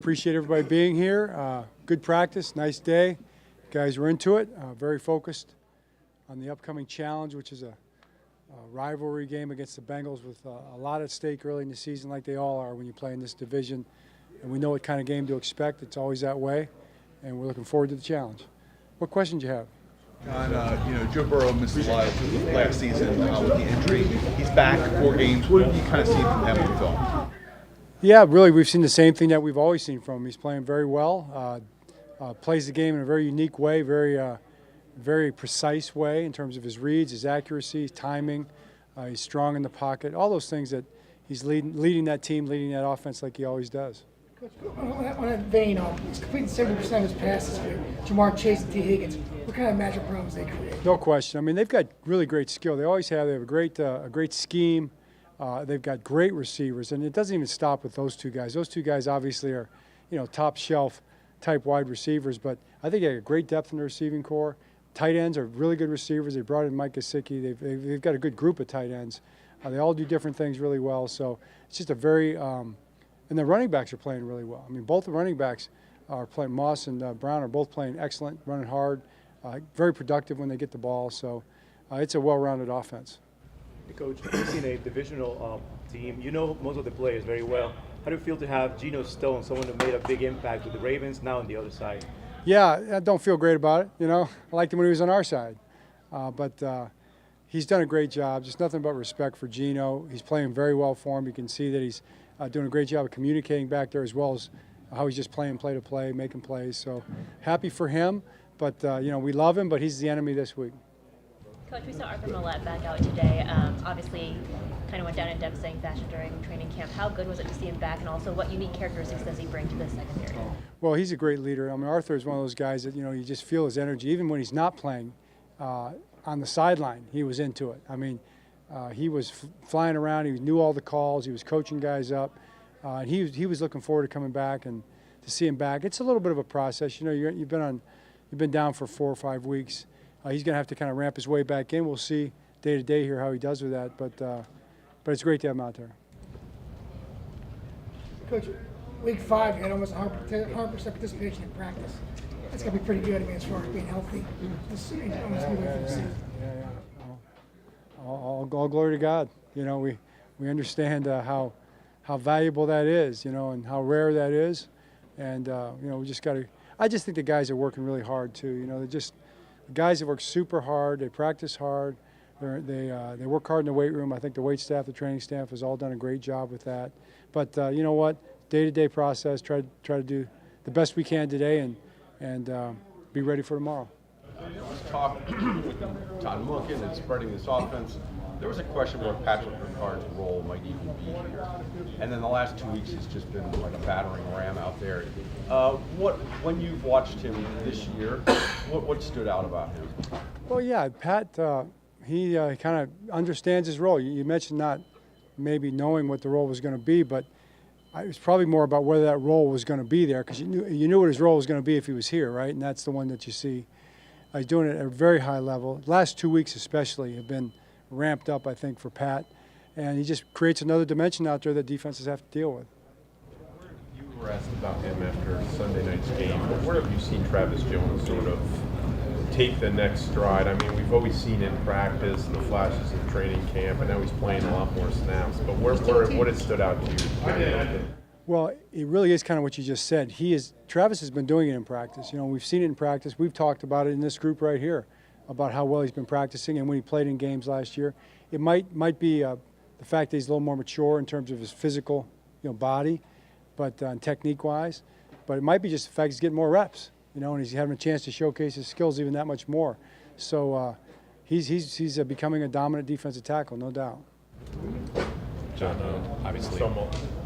Appreciate everybody being here. Good practice, nice day. Guys were into it, very focused on the upcoming challenge, which is a rivalry game against the Bengals with a lot at stake early in the season, like they all are when you play in this division. And we know what kind of game to expect. It's always that way, and we're looking forward to the challenge. What questions do you have? Joe Burrow missed a lot last season with the injury. He's back 4 games. What have you kind of seen from him in the film? Yeah, really, we've seen the same thing that we've always seen from him. He's playing very well, plays the game in a very unique way, very precise way in terms of his reads, his accuracy, his timing. He's strong in the pocket, all those things that he's leading that team, leading that offense like he always does. Coach, on that vein, he's completing 70% of his passes for Jamar Chase and T. Higgins. What kind of matchup problems they create? No question. I mean, they've got really great skill. They always have. They have a great scheme. They've got great receivers, and it doesn't even stop with those two guys. Those two guys obviously are, top shelf type wide receivers, but I think they have great depth in the receiving core. Tight ends are really good receivers. They brought in Mike Gesicki. They've got a good group of tight ends. They all do different things really well. So it's just a very and the running backs are playing really well. I mean, both the running backs are playing. Moss and Brown are both playing excellent, running hard, very productive when they get the ball. So it's a well-rounded offense. Hey, Coach, you've seen a divisional team. You know most of the players very well. How do you feel to have Geno Stone, someone who made a big impact with the Ravens, now on the other side? Yeah, I don't feel great about it. I liked him when he was on our side. But he's done a great job. Just nothing but respect for Gino. He's playing very well for him. You can see that he's doing a great job of communicating back there, as well as how he's just playing play to play, making plays. So happy for him. But, we love him, but he's the enemy this week. Coach, we saw Maulet back out today. Obviously, kind of went down in devastating fashion during training camp. How good was it to see him back, and also what unique characteristics does he bring to the secondary? Well, he's a great leader. I mean, Arthur is one of those guys that, you just feel his energy. Even when he's not playing on the sideline, he was into it. I mean, he was flying around. He knew all the calls. He was coaching guys up. And he was looking forward to coming back and to see him back. It's a little bit of a process. You've been down for 4 or 5 weeks. He's going to have to kind of ramp his way back in. We'll see day to day here how he does with that. But it's great to have him out there. Coach, week 5, you had almost 100% participation in practice. That's going to be pretty good, as far as being healthy. All glory to God. We understand how valuable that is, and how rare that is. And, we just got to – I just think the guys are working really hard, too. The guys that work super hard. They practice hard. They work hard in the weight room. I think the weight staff, the training staff has all done a great job with that. But you know what? Day-to-day process. Try to do the best we can today and be ready for tomorrow. Let's talk with Todd Monken and spreading this offense. There was a question where Patrick Ricard's role might even be here. And then the last 2 weeks has just been like a battering ram out there. When you've watched him this year, what stood out about him? Well, yeah, Pat, he kind of understands his role. You mentioned not maybe knowing what the role was going to be, but it was probably more about whether that role was going to be there, because you knew what his role was going to be if he was here, right? And that's the one that you see. He's doing it at a very high level. Last 2 weeks especially have been ramped up, I think, for Pat. And he just creates another dimension out there that defenses have to deal with. You were asked about him after Sunday night's game. Where have you seen Travis Jones sort of take the next stride? I mean, we've always seen in practice and the flashes in training camp, and now he's playing a lot more snaps. But what has stood out to you? Well, it really is kind of what you just said. Travis has been doing it in practice. We've seen it in practice. We've talked about it in this group right here about how well he's been practicing, and when he played in games last year. It might be the fact that he's a little more mature in terms of his physical, body, but technique-wise. But it might be just the fact he's getting more reps, and he's having a chance to showcase his skills even that much more. So he's becoming a dominant defensive tackle, no doubt. John, obviously,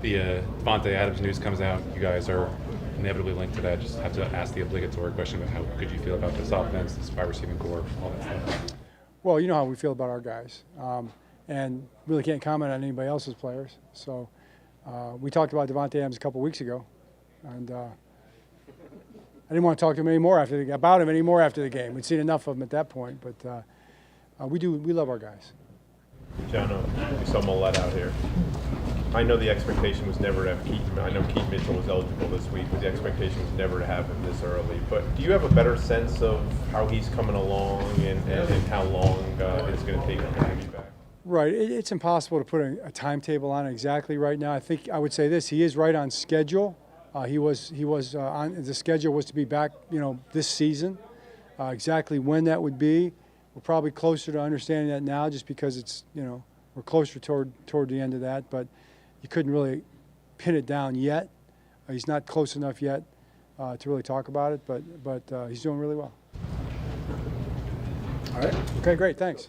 the Devontae Adams news comes out. You guys are inevitably linked to that. Just have to ask the obligatory question about how good you feel about this offense, this wide receiving core, all that stuff. Well, you know how we feel about our guys, and really can't comment on anybody else's players. So we talked about Devontae Adams a couple weeks ago, and I didn't want to talk to him anymore after the game. We'd seen enough of him at that point, but we love our guys. John, we saw Maulet out here. I know the expectation was never to have Keaton. I know Keaton Mitchell was eligible this week, but the expectation was never to have him this early. But do you have a better sense of how he's coming along and how long it's going to take him to be back? Right. It's impossible to put a timetable on it exactly right now. I think I would say this: he is right on schedule. He was on the schedule was to be back, this season. Exactly when that would be, we're probably closer to understanding that now, just because it's we're closer toward the end of that. But you couldn't really pin it down yet. He's not close enough yet to really talk about it. But he's doing really well. All right. Okay, great. Thanks.